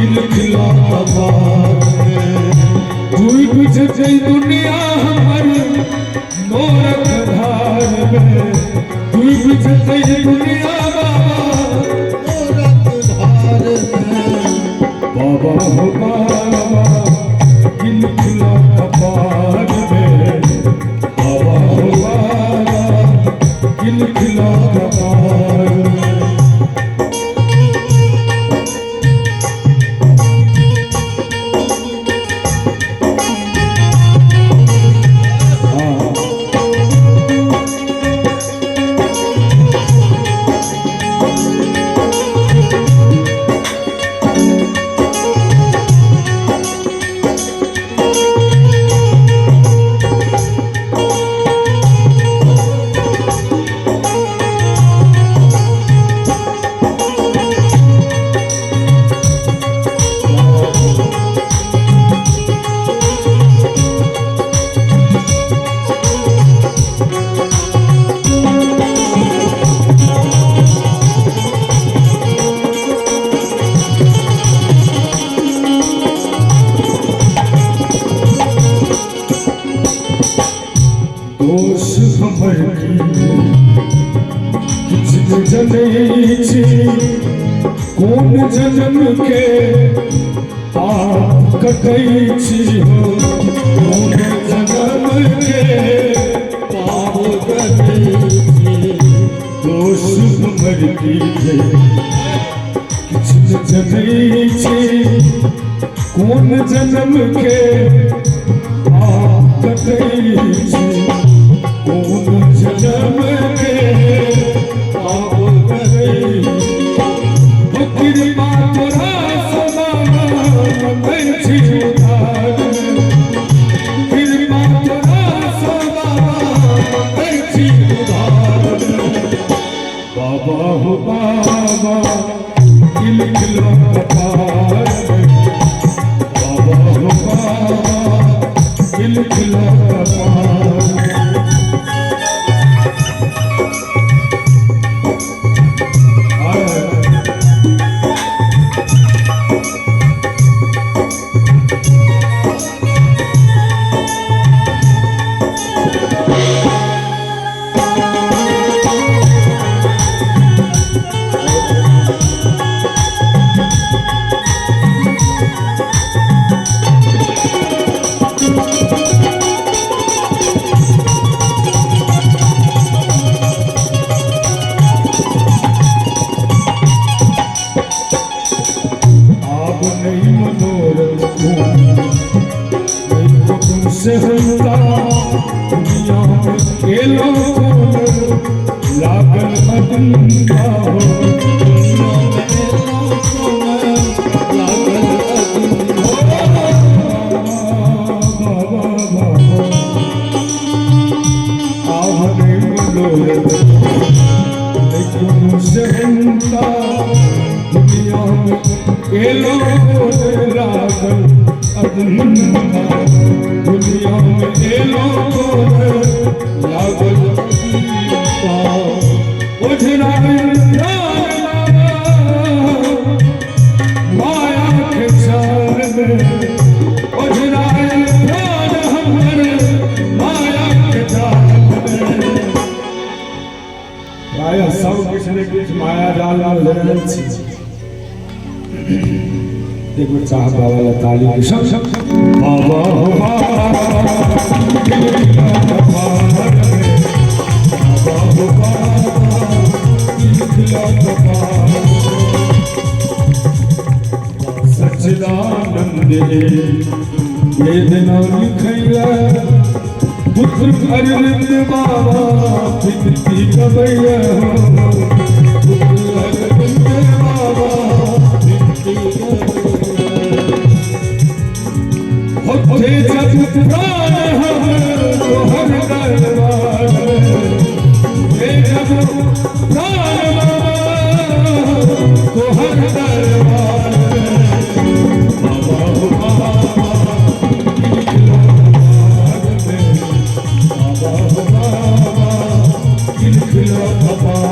खिलखिला डूब जई दुनिया हमर मोरक धार में डूब जई दुनिया मोरक धार में बाबा हो बाबा खिलखिला कपार में बाबा हो बाबा खिलखिला कपार में दोष हमर जनै छी कोन जन्म के पाप कटै छी हो कोन जन्म के पाप कटै छी दोष हमर जनै छी कोन जन्म के पाप कटै छी कौन जन्म के पाप करे कृपा तोरा सदा मैं छी उधार कृपा तोरा सदा मैं छी उधार बाबा हो बाबा खिलखिला कपार बाबा हो बाबा खिलखिला कपार से होता दुनिया में खेलों लागल अदंगा हो दुनिया में लागल अदंगा बाबा बाबा आवरे लोग लेकिन से होता दुनिया में खेलों लागल अदंगा दुनिया में लागल माया के चार में हमर माया के चार में प्रायः सब किछ ने किछ माया जाल में देखो चाहत वाला ताली के सब बाबा हो बाबा खिलखिला कपार बाबा हो बाबा खिलखिला कपार सच्चिदानंद वेदना लिखैया पुत्र अरविंद बाबा पितृ कबैया पुत्र अरविंद बाबा होते जब प्राण हम तोहर दरबार हे जब प्राण तोहर दरबार बाबा हो बाबा खिलखिला कपार बाबा हो बाबा खिलखिला कपार